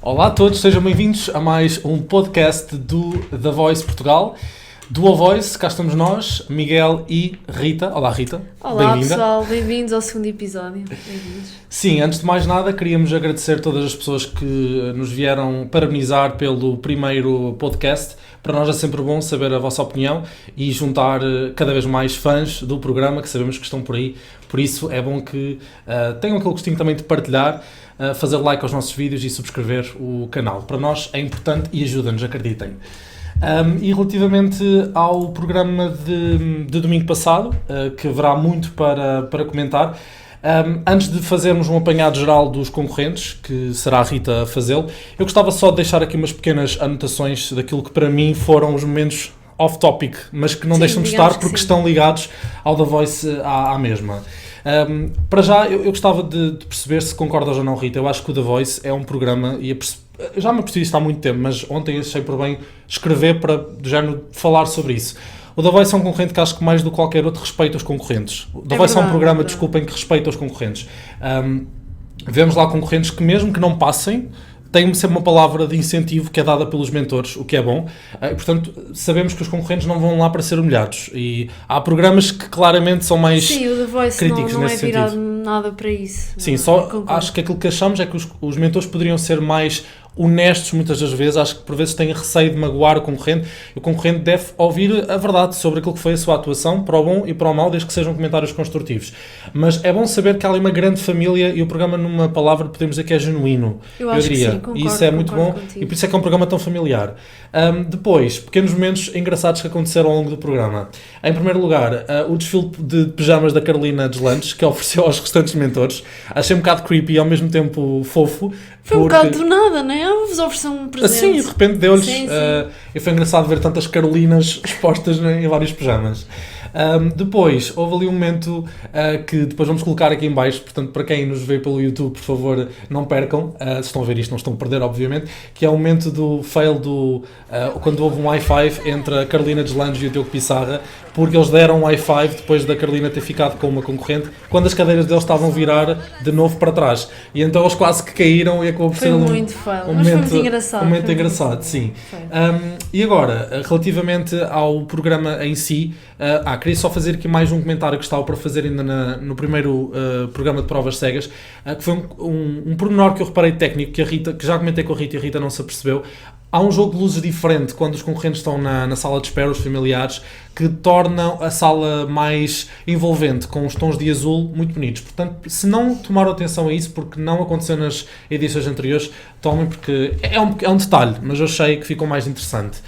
Olá a todos, sejam bem-vindos a mais um podcast do The Voice Portugal. Do A Voice, cá estamos nós, Miguel e Rita. Olá Rita, olá bem-vinda. Pessoal, bem-vindos ao segundo episódio. Bem-vindos. Sim, antes de mais nada, queríamos agradecer todas as pessoas que nos vieram parabenizar pelo primeiro podcast. Para nós é sempre bom saber a vossa opinião e juntar cada vez mais fãs do programa, que sabemos que estão por aí. Por isso é bom que tenham aquele gostinho também de partilhar, fazer like aos nossos vídeos e subscrever o canal. Para nós é importante e ajuda-nos, acreditem. E relativamente ao programa de domingo passado, que haverá muito para comentar, antes de fazermos um apanhado geral dos concorrentes, que será a Rita a fazê-lo, eu gostava só de deixar aqui umas pequenas anotações daquilo que para mim foram os momentos off-topic, mas que não deixam de estar porque estão ligados ao The Voice à mesma. Para já, eu gostava de perceber se concordas ou não, Rita. Eu acho que o The Voice é um programa, e já me apercebi isto há muito tempo, mas ontem achei por bem escrever para, do género, falar sobre isso. O The Voice é um concorrente que acho que mais do que qualquer outro respeita os concorrentes. O The Voice é um programa, desculpem, que respeita os concorrentes. Vemos lá concorrentes que mesmo que não passem, tem sempre uma palavra de incentivo que é dada pelos mentores, o que é bom. E, portanto, sabemos que os concorrentes não vão lá para ser humilhados. E há programas que claramente são mais críticos. Sim, o The Voice não é virado nada para isso. Sim, acho que aquilo que achamos é que os mentores poderiam ser mais honestos muitas das vezes. Acho que por vezes têm receio de magoar o concorrente. O concorrente deve ouvir a verdade sobre aquilo que foi a sua atuação, para o bom e para o mau, desde que sejam comentários construtivos. Mas é bom saber que há ali uma grande família e o programa, numa palavra, podemos dizer que é genuíno. Eu acho diria. Que sim, concordo, e isso é muito bom contigo. E por isso é que é um programa tão familiar. Depois, pequenos momentos engraçados que aconteceram ao longo do programa. Em primeiro lugar, o desfile de pijamas da Carolina Deslandes, que ofereceu aos restantes mentores. Achei um bocado creepy e ao mesmo tempo fofo. Foi um bocado do nada, não é? Vos oferecer um presente. Sim, de repente deu-lhes. Sim. E foi engraçado ver tantas Carolinas expostas em vários pijamas. Depois, houve ali um momento que depois vamos colocar aqui em baixo, portanto, para quem nos vê pelo YouTube, por favor, não percam, se estão a ver isto, não estão a perder, obviamente, que é o momento do fail quando houve um high five entre a Carolina Deslandes e o Diogo Pissarra, porque eles deram um high five depois da Carolina ter ficado com uma concorrente, quando as cadeiras deles estavam a virar de novo para trás. E então eles quase que caíram e acabou por ser um momento, mas foi muito engraçado. Um momento engraçado, sim. E agora, relativamente ao programa em si, queria só fazer aqui mais um comentário que estava para fazer ainda no primeiro programa de provas cegas, que foi um pormenor que eu reparei técnico, que já comentei com a Rita e a Rita não se apercebeu. Há um jogo de luzes diferente quando os concorrentes estão na sala de espera, os familiares, que tornam a sala mais envolvente, com os tons de azul muito bonitos. Portanto, se não tomaram atenção a isso, porque não aconteceu nas edições anteriores, tomem, porque é um detalhe, mas eu achei que ficou mais interessante.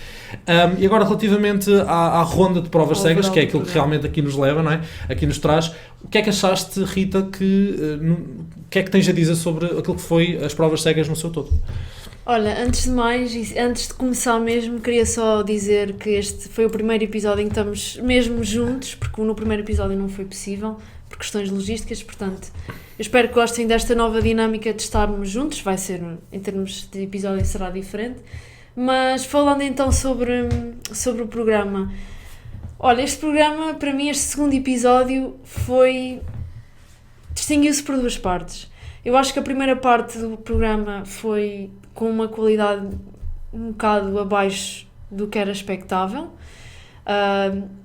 E agora, relativamente à ronda de provas cegas, que é aquilo que realmente aqui nos leva, não é? Aqui nos traz, o que é que achaste, Rita, o que é que tens a dizer sobre aquilo que foi as provas cegas no seu todo? Olha, antes de mais, e antes de começar mesmo, queria só dizer que este foi o primeiro episódio em que estamos mesmo juntos, porque no primeiro episódio não foi possível, por questões logísticas, portanto, eu espero que gostem desta nova dinâmica de estarmos juntos, vai ser, em termos de episódio, será diferente, mas falando então sobre o programa, olha, este programa, para mim, este segundo episódio distinguiu-se por duas partes. Eu acho que a primeira parte do programa foi com uma qualidade um bocado abaixo do que era expectável,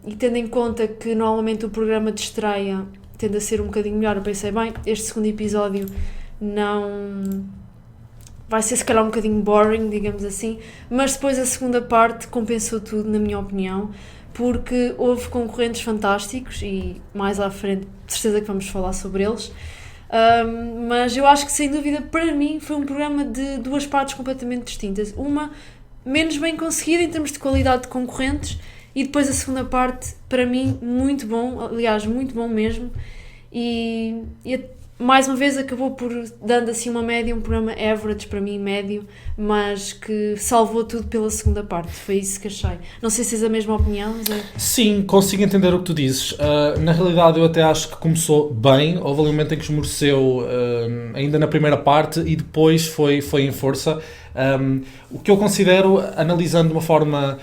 e tendo em conta que normalmente o programa de estreia tende a ser um bocadinho melhor, eu pensei, bem, este segundo episódio não vai ser se calhar um bocadinho boring, digamos assim, mas depois a segunda parte compensou tudo, na minha opinião, porque houve concorrentes fantásticos e mais à frente de certeza que vamos falar sobre eles. Mas eu acho que sem dúvida para mim foi um programa de duas partes completamente distintas, uma menos bem conseguida em termos de qualidade de concorrentes e depois a segunda parte para mim muito bom, aliás muito bom mesmo, e mais uma vez acabou por dando assim uma média, um programa average para mim, médio, mas que salvou tudo pela segunda parte, foi isso que achei. Não sei se tens a mesma opinião, Zé? Sim, consigo entender o que tu dizes. Na realidade eu até acho que começou bem, houve ali um momento em que esmoreceu ainda na primeira parte e depois foi em força. O que eu considero, analisando de uma forma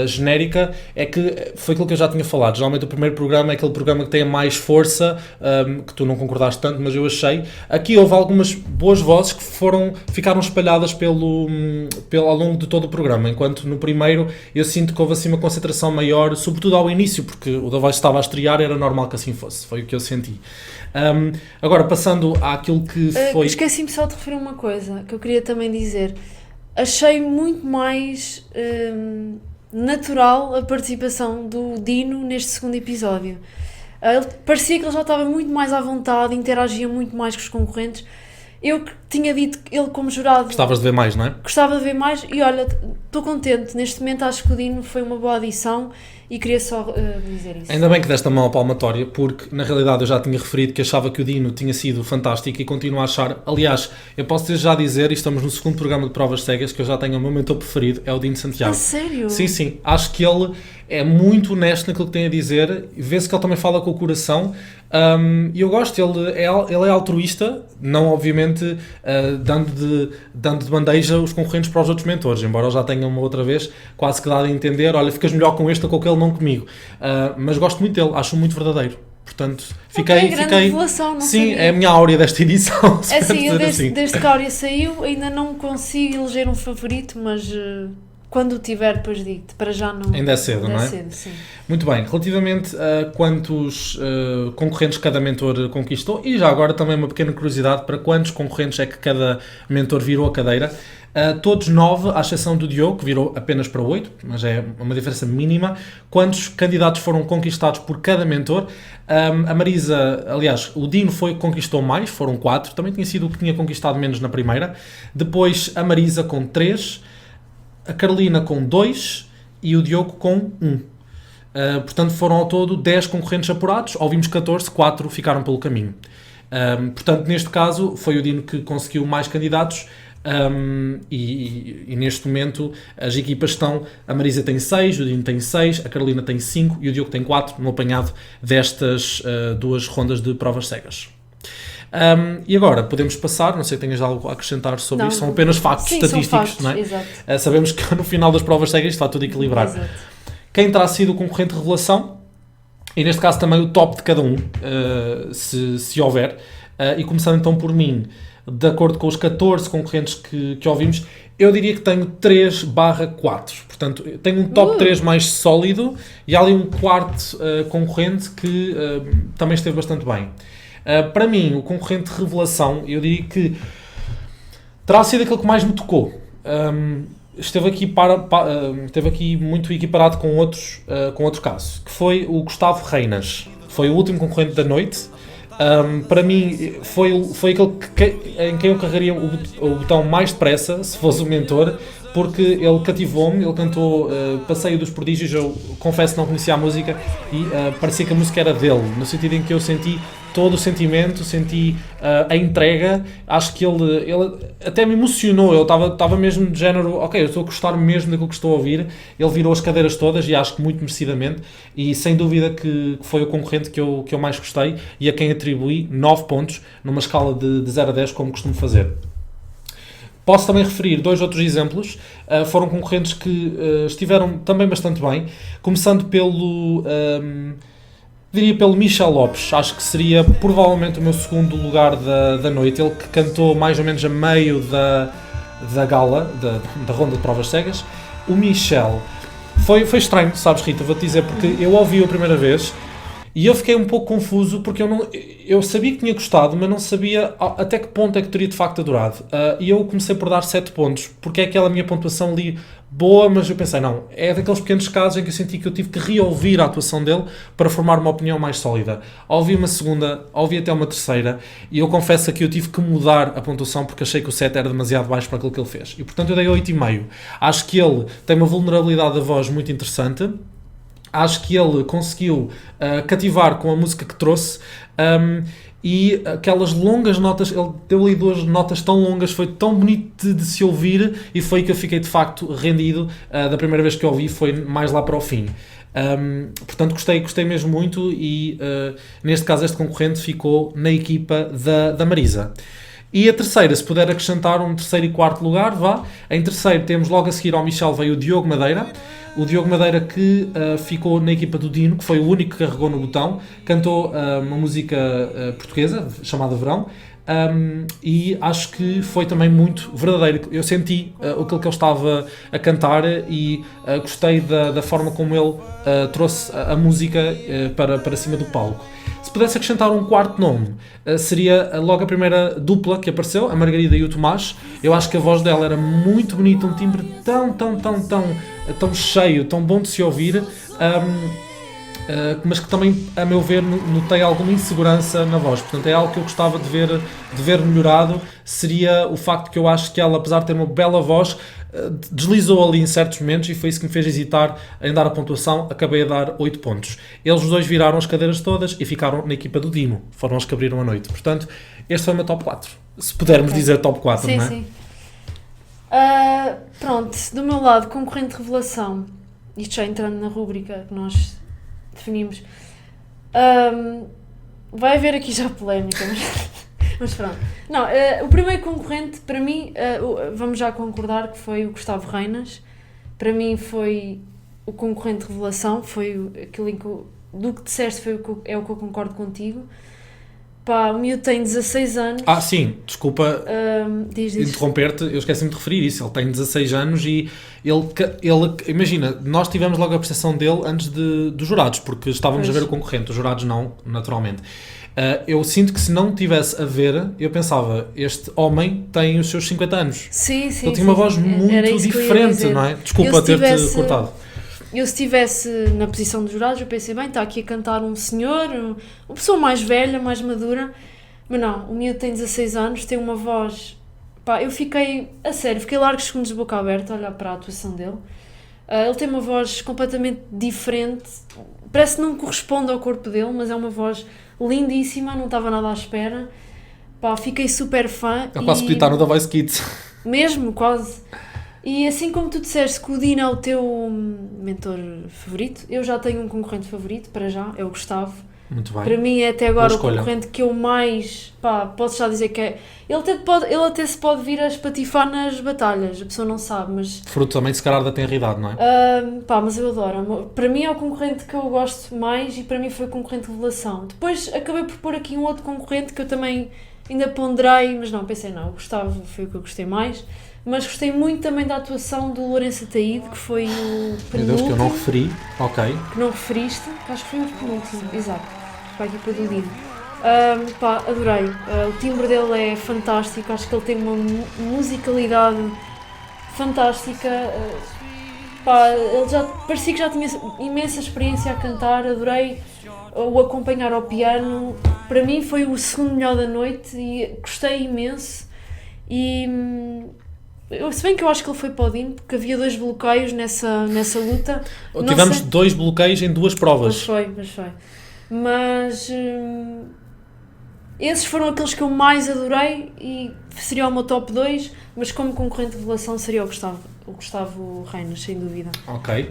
genérica, é que foi aquilo que eu já tinha falado. Geralmente o primeiro programa é aquele programa que tem mais força, que tu não concordaste tanto, mas eu achei. Aqui houve algumas boas vozes que ficaram espalhadas ao longo de todo o programa, enquanto no primeiro eu sinto que houve assim uma concentração maior, sobretudo ao início, porque o The Voice estava a estrear, era normal que assim fosse. Foi o que eu senti. Agora, passando àquilo que foi... Esqueci-me só de referir uma coisa que eu queria também dizer. Achei muito mais natural a participação do Dino neste segundo episódio. Parecia que ele já estava muito mais à vontade, interagia muito mais com os concorrentes. Eu tinha dito que ele, como jurado... Gostavas de ver mais, não é? Gostava de ver mais e olha, estou contente. Neste momento acho que o Dino foi uma boa adição e queria só dizer isso. Ainda bem que deste a mão à palmatória, porque na realidade eu já tinha referido que achava que o Dino tinha sido fantástico e continuo a achar. Aliás, eu posso já dizer, e estamos no segundo programa de provas cegas, que eu já tenho o meu mentor preferido, é o Dino Santiago. A sério? Sim. Acho que ele é muito honesto naquilo que tem a dizer, vê-se que ele também fala com o coração. E eu gosto, ele é altruísta, não obviamente dando de bandeja os concorrentes para os outros mentores, embora ele já tenha uma outra vez quase que dado a entender, olha, ficas melhor com este ou com aquele, não comigo. Mas gosto muito dele, acho muito verdadeiro. Portanto, fiquei... Revelação, não sim, sabia. é a minha áurea desta edição. É assim, eu desde que a áurea saiu ainda não consigo eleger um favorito, mas... quando tiver, depois digo-te, para já não... Ainda é cedo, não é? Cedo, sim. Muito bem, relativamente a quantos concorrentes cada mentor conquistou, e já agora também uma pequena curiosidade, para quantos concorrentes é que cada mentor virou a cadeira, todos 9, à exceção do Diogo, que virou apenas para 8, mas é uma diferença mínima. Quantos candidatos foram conquistados por cada mentor? A Marisa, aliás, o Dino conquistou mais, foram 4, também tinha sido o que tinha conquistado menos na primeira. Depois a Marisa com 3, a Carolina com 2 e o Diogo com 1. Portanto, foram ao todo 10 concorrentes apurados, ouvimos 14, 4 ficaram pelo caminho. Portanto, neste caso, foi o Dino que conseguiu mais candidatos e neste momento as equipas estão, a Marisa tem 6, o Dino tem 6, a Carolina tem 5 e o Diogo tem 4 no apanhado destas 2 rondas de provas cegas. E agora podemos passar, não sei se tenhas algo a acrescentar sobre isto, são apenas factos estatísticos, são factos, não é? Exato. Sabemos que no final das provas cegas está tudo equilibrado. Exato. Quem terá sido o concorrente de revelação, e neste caso também o top de cada um, se houver, e começando então por mim, de acordo com os 14 concorrentes que ouvimos, eu diria que tenho 3/4, portanto tenho um top 3 mais sólido e há ali um quarto concorrente que também esteve bastante bem. Para mim, o concorrente de revelação, eu diria que terá sido aquele que mais me tocou. Esteve aqui muito equiparado com outro caso, que foi o Gustavo Reinas. Foi o último concorrente da noite. Para mim, foi aquele em quem eu carregaria o botão mais depressa, se fosse o mentor, porque ele cativou-me, ele cantou Passeio dos Prodígios, eu confesso que não conhecia a música e parecia que a música era dele, no sentido em que eu senti todo o sentimento, senti a entrega, acho que ele até me emocionou, ele estava mesmo de género, ok, eu estou a gostar mesmo daquilo que estou a ouvir, ele virou as cadeiras todas e acho que muito merecidamente, e sem dúvida que foi o concorrente que eu mais gostei e a quem atribuí 9 pontos numa escala de 0 a 10, como costumo fazer. Posso também referir 2 outros exemplos, foram concorrentes que estiveram também bastante bem, começando pelo Michel Lopes, acho que seria provavelmente o meu segundo lugar da noite, ele que cantou mais ou menos a meio da gala, da ronda de provas cegas. O Michel, foi estranho, sabes Rita, vou-te dizer, porque eu ouvi a primeira vez e eu fiquei um pouco confuso porque eu sabia que tinha gostado, mas não sabia até que ponto é que teria de facto adorado. E eu comecei por dar 7 pontos, porque é aquela minha pontuação ali boa, mas eu pensei, não, é daqueles pequenos casos em que eu senti que eu tive que reouvir a atuação dele para formar uma opinião mais sólida. Ouvi uma segunda, ouvi até uma terceira, e eu confesso que eu tive que mudar a pontuação porque achei que o 7 era demasiado baixo para aquilo que ele fez. E portanto eu dei 8,5. Acho que ele tem uma vulnerabilidade da voz muito interessante. Acho que ele conseguiu cativar com a música que trouxe e aquelas longas notas, ele deu ali 2 notas tão longas, foi tão bonito de se ouvir e foi que eu fiquei de facto rendido. Da primeira vez que eu ouvi foi mais lá para o fim. Portanto gostei mesmo muito e neste caso este concorrente ficou na equipa da Marisa. E a terceira, se puder acrescentar um terceiro e quarto lugar, vá. Em terceiro temos logo a seguir ao Michel veio o Diogo Madeira. O Diogo Madeira que ficou na equipa do Dino, que foi o único que carregou no botão, cantou uma música portuguesa chamada Verão. E acho que foi também muito verdadeiro. Eu senti aquilo que ele estava a cantar e gostei da forma como ele trouxe a música para cima do palco. Se pudesse acrescentar um quarto nome, seria logo a primeira dupla que apareceu, a Margarida e o Tomás. Eu acho que a voz dela era muito bonita, um timbre tão cheio, tão bom de se ouvir. Mas que também, a meu ver, notei alguma insegurança na voz. Portanto, é algo que eu gostava de ver melhorado. Seria o facto que eu acho que ela, apesar de ter uma bela voz, deslizou ali em certos momentos, e foi isso que me fez hesitar em dar a pontuação. Acabei a dar 8 pontos. Eles os dois viraram as cadeiras todas e ficaram na equipa do Dino. Foram os que abriram a noite. Portanto, este foi o meu top 4. Se pudermos dizer top 4, sim, não é? Sim. Pronto, do meu lado, concorrente de revelação. Isto já entrando na rúbrica que nós definimos. Vai haver aqui já polémica, mas pronto. Não, o primeiro concorrente, para mim, vamos já concordar que foi o Gustavo Reinas. Para mim foi o concorrente de revelação, foi aquilo em que do que disseste é o que eu concordo contigo. Pá, o miúdo tem 16 anos. Sim, desculpa diz. interromper-te, eu esqueci-me de referir isso. Ele tem 16 anos e ele imagina, nós tivemos logo a percepção dele antes dos jurados, porque estávamos a ver o concorrente, os jurados não, naturalmente. Eu sinto que se não tivesse a ver, eu pensava, este homem tem os seus 50 anos. Sim. Ele tinha uma voz muito diferente, não é? Desculpa ter-te cortado. Eu, se estivesse na posição dos jurados, eu pensei, bem, está aqui a cantar um senhor, uma pessoa mais velha, mais madura, mas não, o miúdo tem 16 anos, tem uma voz, pá, eu fiquei largos segundos de boca aberta a olhar para a atuação dele. Ele tem uma voz completamente diferente, parece que não corresponde ao corpo dele, mas é uma voz lindíssima, não estava nada à espera, pá, fiquei super fã. Ele quase podia estar no The Voice Kids. Mesmo, quase. E assim como tu disseste que o Dino é o teu mentor favorito, eu já tenho um concorrente favorito, para já, é o Gustavo. Muito bem. Para mim é até agora o concorrente que eu mais, posso já dizer que é... Ele até se pode vir a espatifar nas batalhas, a pessoa não sabe, mas... Fruto também, se calhar, da tenridade, não é? Mas eu adoro. Para mim é o concorrente que eu gosto mais e para mim foi o concorrente de revelação. Depois acabei por pôr aqui um outro concorrente que eu também ainda ponderei, mas não, pensei não, o Gustavo foi o que eu gostei mais. Mas gostei muito também da atuação do Lourenço Ataíde, que foi o penúltimo. Meu Deus, que eu não referi. Ok. Que não referiste, que acho que foi o penúltimo, exato. Para a equipa do Dino. Adorei. O timbre dele é fantástico, acho que ele tem uma musicalidade fantástica. Ele já parecia que já tinha imensa experiência a cantar, adorei o acompanhar ao piano. Para mim foi o segundo melhor da noite e gostei imenso. Se bem que eu acho que ele foi para o Dino, porque havia 2 bloqueios nessa luta. Tivemos 2 bloqueios em 2 provas. Mas foi. Mas esses foram aqueles que eu mais adorei e seria o meu top 2, mas como concorrente de revelação seria o Gustavo Reinas, sem dúvida. Ok.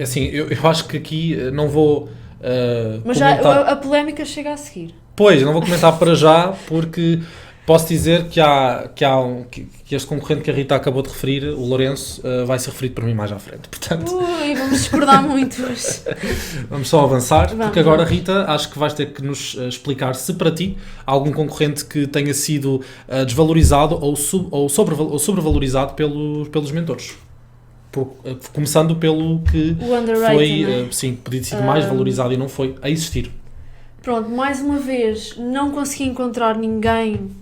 Assim, eu acho que aqui não vou mas comentar... já a polémica chega a seguir. Pois, não vou comentar para já, porque... Posso dizer que este concorrente que a Rita acabou de referir, o Lourenço, vai ser referido por mim mais à frente. Portanto, vamos discordar muito. Vamos só avançar, porque agora, Rita, acho que vais ter que nos explicar se para ti há algum concorrente que tenha sido desvalorizado ou sobrevalorizado pelos mentores. Começando pelo que foi, né? Sim, podia ter sido mais valorizado e não foi a existir. Pronto, mais uma vez, não consegui encontrar ninguém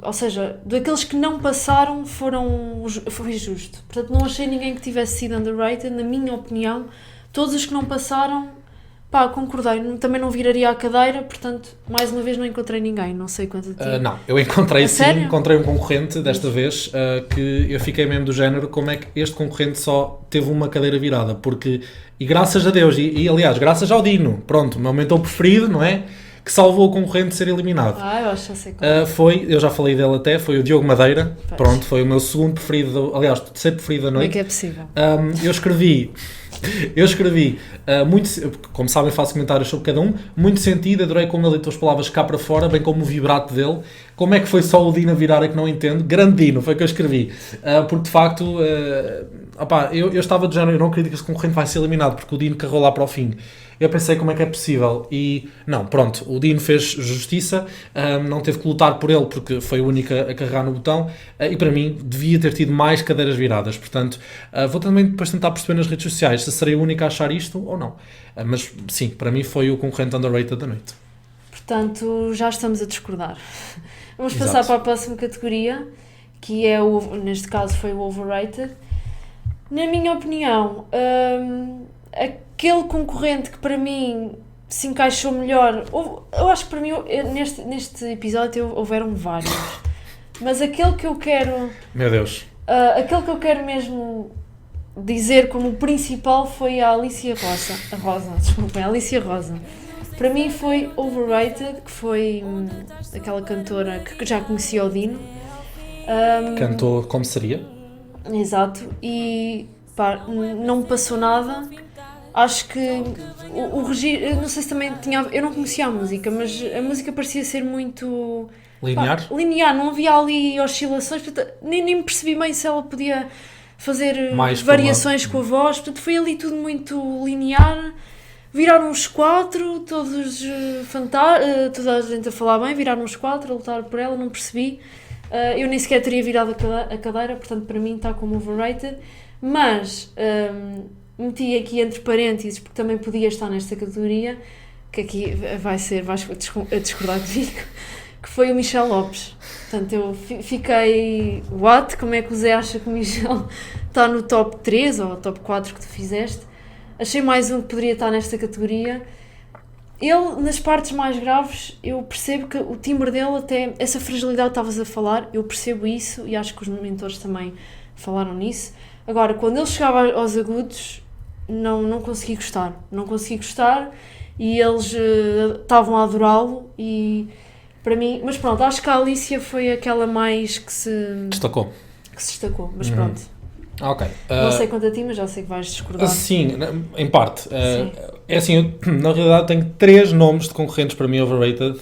ou seja, daqueles que não passaram foi justo. Portanto, não achei ninguém que tivesse sido underrated, na minha opinião. Todos os que não passaram, concordei. Também não viraria a cadeira, portanto, mais uma vez não encontrei ninguém. Não sei quanto tempo. Não, eu encontrei sério? Encontrei um concorrente desta vez que eu fiquei mesmo do género, como é que este concorrente só teve uma cadeira virada, porque... E graças a Deus, e aliás, graças ao Dino, pronto, o meu mentor preferido, não é? que salvou o concorrente de ser eliminado. Eu acho que sei qual. Eu já falei dele até, foi o Diogo Madeira. Pois. Pronto, foi o meu segundo preferido, aliás, o terceiro preferido da Como é noite. que é possível? Eu escrevi muito, como sabem, faço comentários sobre cada um, muito sentido, adorei como ele deitou as palavras cá para fora, bem como o vibrato dele. Como é que foi só o Dino a virar é que não entendo. Grande Dino, foi o que eu escrevi. Porque de facto, eu estava de género, eu não acredito que esse concorrente vai ser eliminado, porque o Dino carregou lá para o fim. Eu pensei como é que é possível e não, pronto, o Dino fez justiça, não teve que lutar por ele porque foi o único a carregar no botão e para mim devia ter tido mais cadeiras viradas, portanto vou também depois tentar perceber nas redes sociais se serei o único a achar isto ou não, mas sim, para mim foi o concorrente underrated da noite. Portanto, já estamos a discordar. Vamos Exato. passar para a próxima categoria, que é, neste caso, foi o overrated. Na minha opinião, aquele concorrente que para mim se encaixou melhor, eu acho que para mim, neste episódio houveram vários, mas aquele que eu quero... Meu Deus. Aquele que eu quero mesmo dizer como principal foi a Alicia Rosa. Para mim foi overrated, que foi aquela cantora que já conhecia o Dino. Cantou como seria? Exato, e pá, não me passou nada. Acho que o registro, não sei se também tinha, eu não conhecia a música, mas a música parecia ser muito... Linear? Linear, não havia ali oscilações, portanto, nem me percebi bem se ela podia fazer Mais variações com a voz, portanto foi ali tudo muito linear. Viraram os quatro, todos toda a gente a falar bem, viraram os quatro, a lutar por ela, não percebi. Eu nem sequer teria virado a cadeira, portanto para mim está como overrated, mas meti aqui entre parênteses, porque também podia estar nesta categoria, que aqui vais a discordar comigo, que foi o Michel Lopes. Portanto, eu fiquei, como é que o Zé acha que o Michel está no top 3 ou top 4 que tu fizeste? Achei mais um que poderia estar nesta categoria. Ele, nas partes mais graves, eu percebo que o timbre dele, até essa fragilidade que estavas a falar, eu percebo isso e acho que os mentores também falaram nisso. Agora, quando ele chegava aos agudos, não consegui gostar. Não consegui gostar e eles estavam a adorá-lo e para mim... Mas pronto, acho que a Alicia foi aquela mais que se destacou. Mas pronto. Ok. Não sei quanto a ti, mas já sei que vais discordar. Sim, em parte. Sim. É assim, eu, na realidade tenho 3 nomes de concorrentes para mim overrated,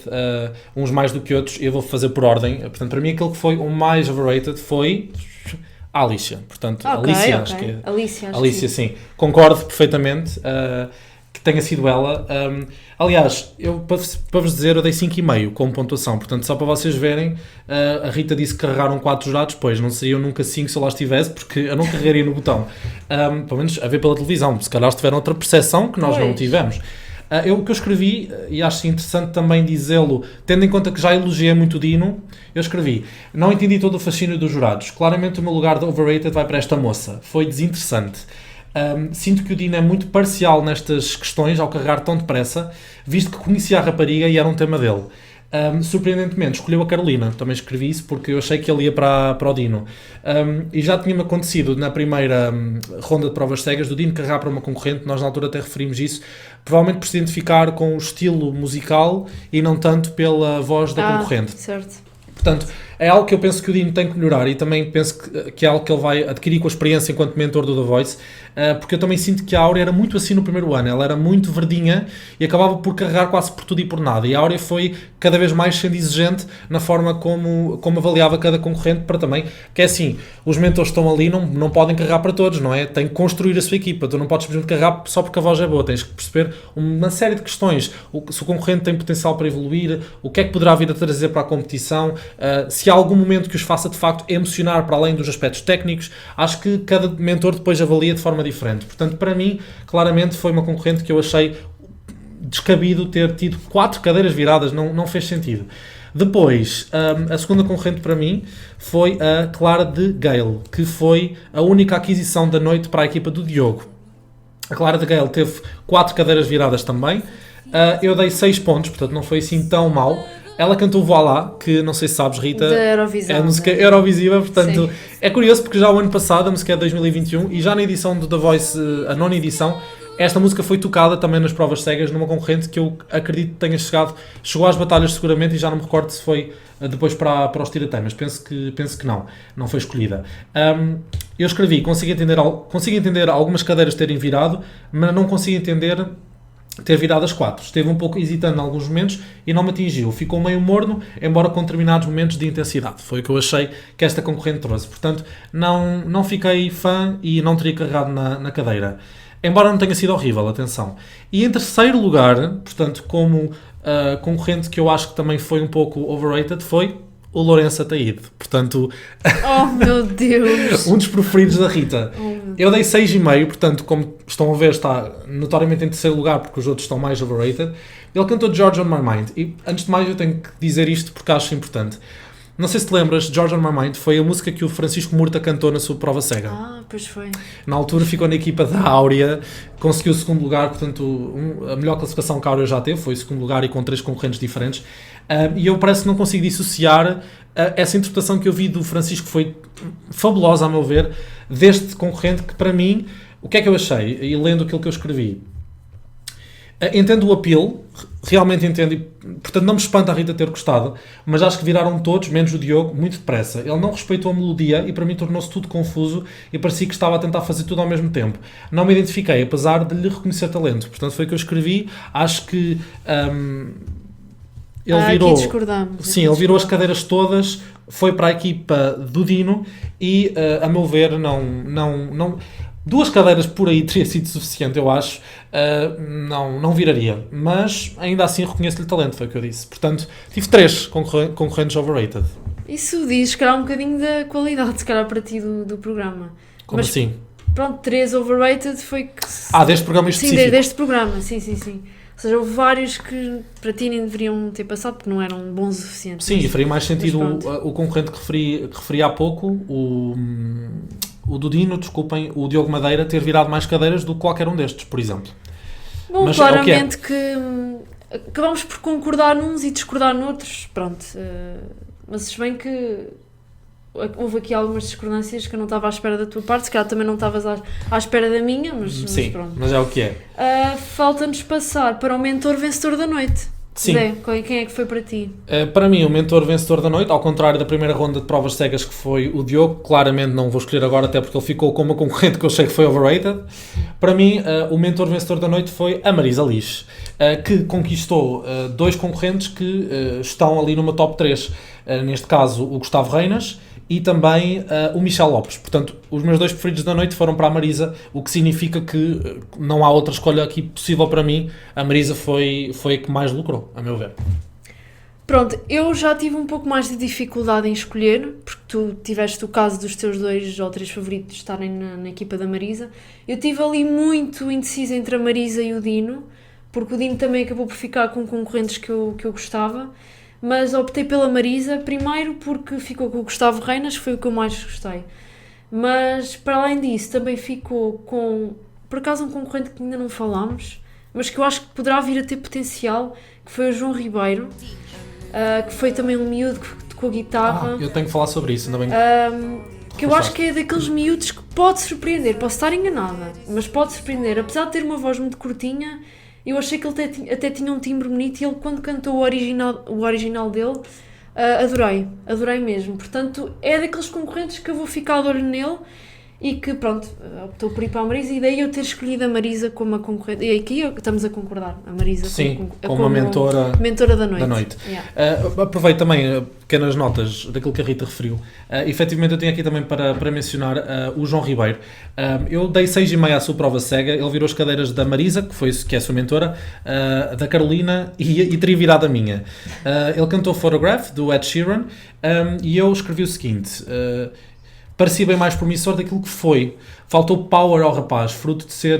uns mais do que outros, e eu vou fazer por ordem. Portanto, para mim aquele que foi o mais overrated foi a Alicia. Portanto, Alicia, acho que é. Alicia, sim. Concordo perfeitamente que tenha sido ela. Aliás, eu, para vos dizer, eu dei 5,5 como pontuação. Portanto, só para vocês verem, a Rita disse que carregaram 4 jurados, pois não seriam nunca 5 se eu lá estivesse, porque eu não carregaria no botão. Pelo menos a ver pela televisão. Se calhar eles tiveram outra percepção que nós não tivemos. O que eu escrevi, e acho interessante também dizê-lo, tendo em conta que já elogiei muito o Dino, eu escrevi: não entendi todo o fascínio dos jurados. Claramente o meu lugar de overrated vai para esta moça. Foi desinteressante. Sinto que o Dino é muito parcial nestas questões ao carregar tão depressa, visto que conhecia a rapariga e era um tema dele. Surpreendentemente escolheu a Carolina, também escrevi isso porque eu achei que ele ia para o Dino, e já tinha-me acontecido na primeira ronda de provas cegas do Dino carregar para uma concorrente. Nós na altura até referimos isso, provavelmente por se identificar com o estilo musical e não tanto pela voz da concorrente. Certo. Portanto, é algo que eu penso que o Dino tem que melhorar e também penso que é algo que ele vai adquirir com a experiência enquanto mentor do The Voice, porque eu também sinto que a Áurea era muito assim no primeiro ano, ela era muito verdinha e acabava por carregar quase por tudo e por nada, e a Áurea foi cada vez mais sendo exigente na forma como avaliava cada concorrente, para também, que é assim, os mentores estão ali, não podem carregar para todos, não é? Tem que construir a sua equipa, tu não podes simplesmente carregar só porque a voz é boa, tens que perceber uma série de questões, se o concorrente tem potencial para evoluir, o que é que poderá vir a trazer para a competição, se há algum momento que os faça de facto emocionar para além dos aspectos técnicos. Acho que cada mentor depois avalia de forma diferente. Portanto, para mim, claramente foi uma concorrente que eu achei descabido ter tido 4 cadeiras viradas, não fez sentido. Depois, a segunda concorrente para mim foi a Clara de Gale, que foi a única aquisição da noite para a equipa do Diogo. A Clara de Gale teve 4 cadeiras viradas também. Eu dei 6 pontos, portanto não foi assim tão mal. Ela cantou Voilá, que não sei se sabes, Rita, da Eurovisão, é a música Eurovisiva, portanto sim. É curioso porque já o ano passado, a música é 2021, e já na edição do The Voice, a 9ª edição, esta música foi tocada também nas provas cegas numa concorrente que eu acredito que tenha chegou às batalhas seguramente, e já não me recordo se foi depois para os tirateimas. Penso que não foi escolhida. Eu escrevi, consigo entender algumas cadeiras terem virado, mas não consigo entender ter virado as 4. Esteve um pouco hesitando em alguns momentos e não me atingiu. Ficou meio morno, embora com determinados momentos de intensidade. Foi o que eu achei que esta concorrente trouxe. Portanto, não fiquei fã e não teria carregado na cadeira. Embora não tenha sido horrível, atenção. E em terceiro lugar, portanto, como concorrente que eu acho que também foi um pouco overrated, foi o Lourenço Ataíde. Portanto, Oh, meu Deus! um dos preferidos da Rita. Eu dei 6,5, portanto, como estão a ver, está notoriamente em terceiro lugar, porque os outros estão mais overrated. Ele cantou George on My Mind. E, antes de mais, eu tenho que dizer isto porque acho importante. Não sei se te lembras, George on My Mind foi a música que o Francisco Murta cantou na sua prova cega. Pois foi. Na altura ficou na equipa da Áurea, conseguiu o segundo lugar, portanto, a melhor classificação que a Áurea já teve, foi o segundo lugar e com 3 concorrentes diferentes. E eu parece que não consigo dissociar essa interpretação que eu vi do Francisco, foi fabulosa, a meu ver, deste concorrente que, para mim, o que é que eu achei? E lendo aquilo que eu escrevi, entendo o apelo, realmente entendo, e, portanto não me espanta a Rita ter gostado, mas acho que viraram todos, menos o Diogo, muito depressa. Ele não respeitou a melodia e para mim tornou-se tudo confuso e parecia que estava a tentar fazer tudo ao mesmo tempo. Não me identifiquei, apesar de lhe reconhecer talento. Portanto foi o que eu escrevi. Acho que ele virou... Aqui discordamos. Sim, ele virou as cadeiras todas, foi para a equipa do Dino e, a meu ver, não 2 cadeiras por aí teria sido suficiente, eu acho. Não viraria. Mas, ainda assim, reconheço-lhe talento, foi o que eu disse. Portanto, tive 3 concorrentes overrated. Isso diz, se calhar, um bocadinho da qualidade, se calhar, para ti do programa. Como Mas, assim? Pronto, 3 overrated foi que... Deste programa específico? Sim, deste programa, sim. Ou seja, houve vários que para ti nem deveriam ter passado porque não eram bons o suficiente. Sim, e faria mais sentido o concorrente que referi há pouco, o do Dino, desculpem, o Diogo Madeira, ter virado mais cadeiras do que qualquer um destes, por exemplo. Bom, mas claramente que acabamos por concordar nuns e discordar noutros, pronto. Mas se bem que houve aqui algumas discordâncias que eu não estava à espera da tua parte, se calhar também não estavas à espera da minha, mas sim, pronto. mas é o que é. Falta-nos passar para o mentor vencedor da noite. Sim. Zé, quem é que foi para ti? Para mim, o mentor vencedor da noite, ao contrário da primeira ronda de provas cegas que foi o Diogo, claramente não vou escolher agora, até porque ele ficou com uma concorrente que eu sei que foi overrated. Para mim, o mentor vencedor da noite foi a Marisa Liz, que conquistou 2 concorrentes que estão ali numa top 3. Neste caso, o Gustavo Reinas e também o Michel Lopes. Portanto, os meus 2 preferidos da noite foram para a Marisa, o que significa que não há outra escolha aqui possível para mim. A Marisa foi a que mais lucrou, a meu ver. Pronto, eu já tive um pouco mais de dificuldade em escolher, porque tu tiveste o caso dos teus 2 ou 3 favoritos estarem na equipa da Marisa. Eu tive ali muito indecisa entre a Marisa e o Dino, porque o Dino também acabou por ficar com concorrentes que eu gostava. Mas optei pela Marisa, primeiro porque ficou com o Gustavo Reinas, que foi o que eu mais gostei. Mas, para além disso, também ficou com, por acaso, um concorrente que ainda não falámos, mas que eu acho que poderá vir a ter potencial, que foi o João Ribeiro, que foi também um miúdo que tocou guitarra. Eu tenho que falar sobre isso, ainda bem que eu acho que é daqueles miúdos que pode surpreender, posso estar enganada, mas pode surpreender, apesar de ter uma voz muito curtinha. Eu achei que ele até tinha um timbre bonito e ele, quando cantou o original dele, adorei mesmo. Portanto, é daqueles concorrentes que eu vou ficar de olho nele e que, pronto, optou por ir para a Marisa e daí eu ter escolhido a Marisa como a concorrente. E aqui estamos a concordar, a Marisa como a mentora da noite. Yeah. Aproveito também pequenas notas daquilo que a Rita referiu. Efetivamente, eu tenho aqui também para mencionar o João Ribeiro. Eu dei 6,5 à sua prova cega, ele virou as cadeiras da Marisa, que é a sua mentora, da Carolina e teria virado a minha. Ele cantou Photograph, do Ed Sheeran, e eu escrevi o seguinte... parecia bem mais promissor daquilo que foi. Faltou power ao rapaz, fruto de ser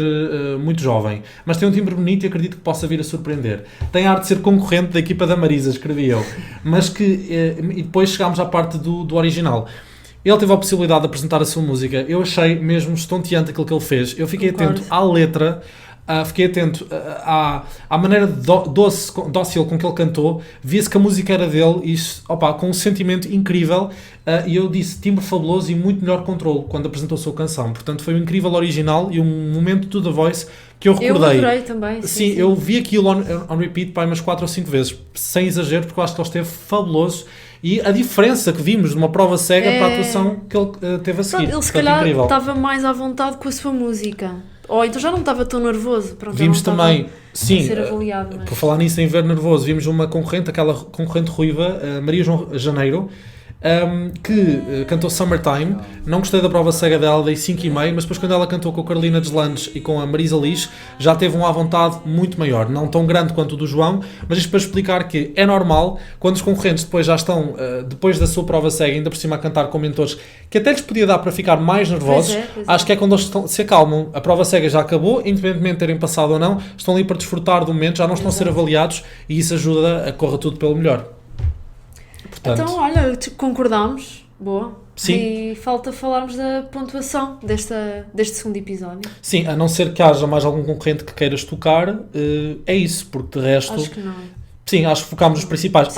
muito jovem. Mas tem um timbre bonito e acredito que possa vir a surpreender. Tem a arte de ser concorrente da equipa da Marisa, escrevi eu. Mas que... e depois chegámos à parte do original. Ele teve a possibilidade de apresentar a sua música. Eu achei mesmo estonteante aquilo que ele fez. Eu fiquei atento à letra, fiquei atento à maneira dócil com que ele cantou, via-se que a música era dele, e com um sentimento incrível, e eu disse, timbre fabuloso e muito melhor controle, quando apresentou a sua canção. Portanto, foi um incrível original e um momento do The Voice que eu recordei. Eu adorei também. Sim, eu vi aquilo on repeat umas 4 ou 5 vezes, sem exagero, porque eu acho que ele esteve fabuloso. E a diferença que vimos de uma prova cega para a atuação que ele teve a seguir. Pronto, ele se calhar estava mais à vontade com a sua música. Ou então já não estava tão nervoso. Pronto, vimos também, sim, ser avaliado, mas... por falar nisso em ver nervoso, vimos uma concorrente, aquela concorrente ruiva, Maria João Janeiro, que cantou Summertime. Não gostei da prova cega dela, dei 5,5, mas depois quando ela cantou com a Carolina Deslandes e com a Marisa Liz, já teve um à vontade muito maior, não tão grande quanto o do João, mas isto para explicar que é normal, quando os concorrentes depois já estão, depois da sua prova cega, ainda por cima a cantar com mentores, que até lhes podia dar para ficar mais nervosos. Pois acho que é quando eles se acalmam, a prova cega já acabou, independentemente de terem passado ou não, estão ali para desfrutar do momento, já não estão a ser avaliados, e isso ajuda a correr tudo pelo melhor. Portanto, então, olha, concordamos. Boa. Sim. E falta falarmos da pontuação deste segundo episódio. Sim, a não ser que haja mais algum concorrente que queiras tocar, é isso, porque de resto... Acho que não. Sim, acho que focámos nos principais.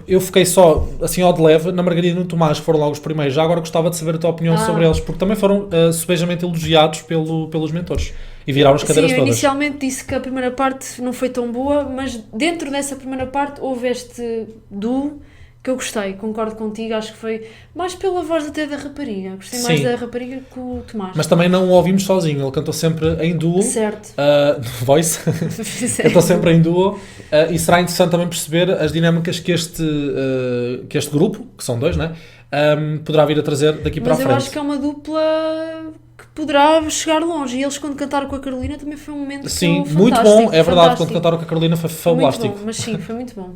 Eu foquei só, assim ao de leve, na Margarida e no Tomás, que foram logo os primeiros. Já agora gostava de saber a tua opinião sobre eles, porque também foram subejamente elogiados pelos mentores. E viraram as cadeiras todas. Sim, eu inicialmente disse que a primeira parte não foi tão boa, mas dentro dessa primeira parte houve este duo que eu gostei, concordo contigo, acho que foi mais pela voz até da rapariga. Gostei mais da rapariga que o Tomás. Mas também não o ouvimos sozinho, ele cantou sempre em duo. Certo. Voice. Cantou sempre em duo. E será interessante também perceber as dinâmicas que este grupo, que são 2, né? Poderá vir a trazer daqui para a frente. Mas eu acho que é uma dupla que poderá chegar longe. E eles, quando cantaram com a Carolina, também foi um momento fantástico. Muito bom. É verdade, quando cantaram com a Carolina foi fabulástico. Muito bom, mas sim, foi muito bom.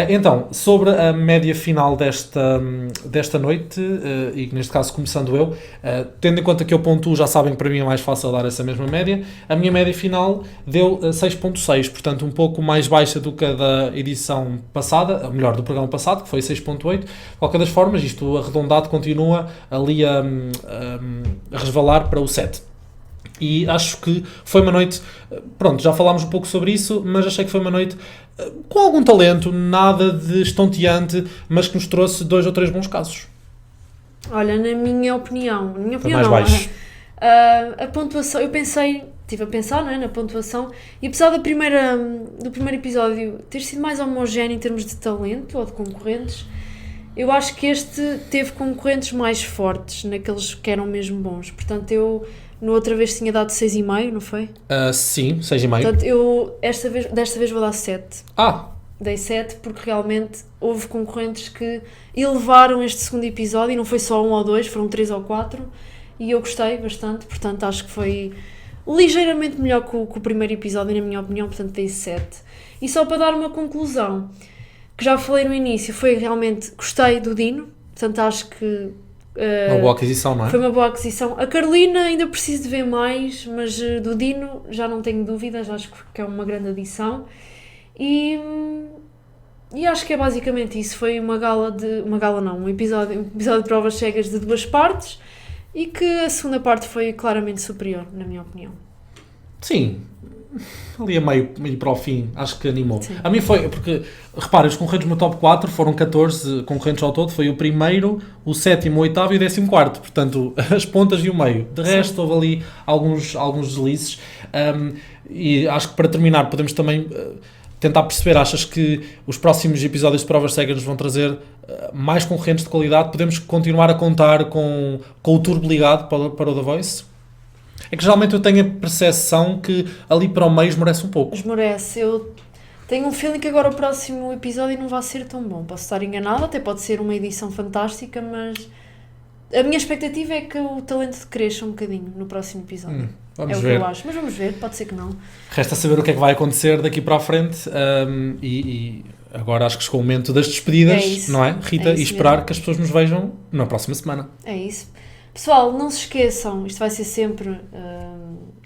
Então, sobre a média final desta noite, e neste caso começando eu, tendo em conta que eu pontuo, já sabem que para mim é mais fácil dar essa mesma média, a minha média final deu 6.6, portanto um pouco mais baixa do que a da edição passada, ou melhor, do programa passado, que foi 6.8. De qualquer das formas, isto arredondado continua ali a resvalar para o 7. E acho que foi uma noite, pronto, já falámos um pouco sobre isso, mas achei que foi uma noite com algum talento, nada de estonteante, mas que nos trouxe 2 ou 3 bons casos. Olha, na minha opinião foi mais baixo. A pontuação, estive a pensar, não é, na pontuação, e apesar do primeiro episódio ter sido mais homogéneo em termos de talento ou de concorrentes, eu acho que este teve concorrentes mais fortes, naqueles que eram mesmo bons. Portanto, eu no outra vez tinha dado 6,5, não foi? Sim, 6,5. Portanto, eu desta vez vou dar 7. Dei 7 porque realmente houve concorrentes que elevaram este segundo episódio, e não foi só 1 ou 2, foram 3 ou 4, e eu gostei bastante, portanto acho que foi ligeiramente melhor que o primeiro episódio, na minha opinião, portanto dei 7. E só para dar uma conclusão, que já falei no início, foi realmente, gostei do Dino, portanto acho que uma boa aquisição, não é? Foi uma boa aquisição. A Carolina ainda preciso de ver mais, mas do Dino já não tenho dúvidas, acho que é uma grande adição. E acho que é basicamente isso. Foi um episódio de provas cegas de 2 partes, e que a segunda parte foi claramente superior, na minha opinião. Sim, ali a meio para o fim, acho que animou. Sim. A mim foi, porque, repara, os concorrentes no top 4 foram 14 concorrentes ao todo, foi o primeiro, o 7º, o 8º e o 14º, portanto, as pontas e o meio. De resto, houve ali alguns deslizes, e acho que para terminar podemos também tentar perceber, achas que os próximos episódios de provas cegas nos vão trazer mais concorrentes de qualidade? Podemos continuar a contar com o turbo ligado para o The Voice? É que geralmente eu tenho a percepção que ali para o meio esmorece um pouco. Esmorece. Eu tenho um feeling que agora o próximo episódio não vai ser tão bom. Posso estar enganada, até pode ser uma edição fantástica, mas a minha expectativa é que o talento cresça um bocadinho no próximo episódio. Vamos ver. Que eu acho. Mas vamos ver, pode ser que não. Resta saber o que é que vai acontecer daqui para a frente, e agora acho que chegou o momento das despedidas, não é, Rita? E esperar mesmo que as pessoas nos vejam na próxima semana. É isso. Pessoal, não se esqueçam, isto vai ser sempre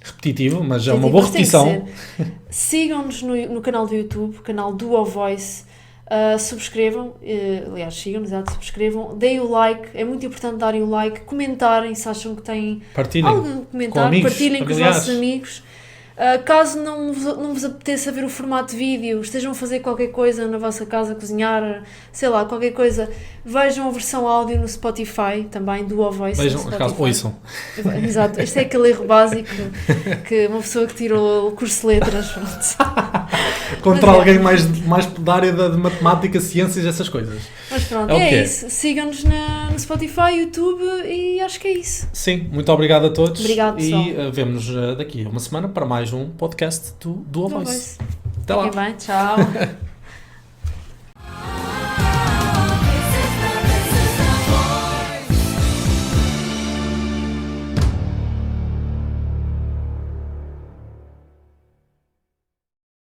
repetitivo, mas é uma boa repetição. Sigam-nos no canal do YouTube, canal do O Voice, subscrevam, aliás, sigam-nos, subscrevam, deem o like, é muito importante darem o like, comentarem se acham que têm partilhem algo a comentar, com amigos, partilhem familiares, com os vossos amigos. Caso não vos apeteça ver o formato de vídeo, estejam a fazer qualquer coisa na vossa casa, cozinhar, sei lá, qualquer coisa, vejam a versão áudio no Spotify, também, do O Voice. Vejam, caso ouçam. Exato, este é aquele erro básico que uma pessoa que tirou o curso de letras contra alguém mais da área de matemática, ciências, essas coisas. Mas pronto, é isso. Sigam-nos no Spotify, YouTube e acho que é isso. Sim, muito obrigado a todos. Obrigado, pessoal. E vemo-nos daqui a uma semana para mais um podcast do O Voice. Até lá. Fiquem bem, tchau.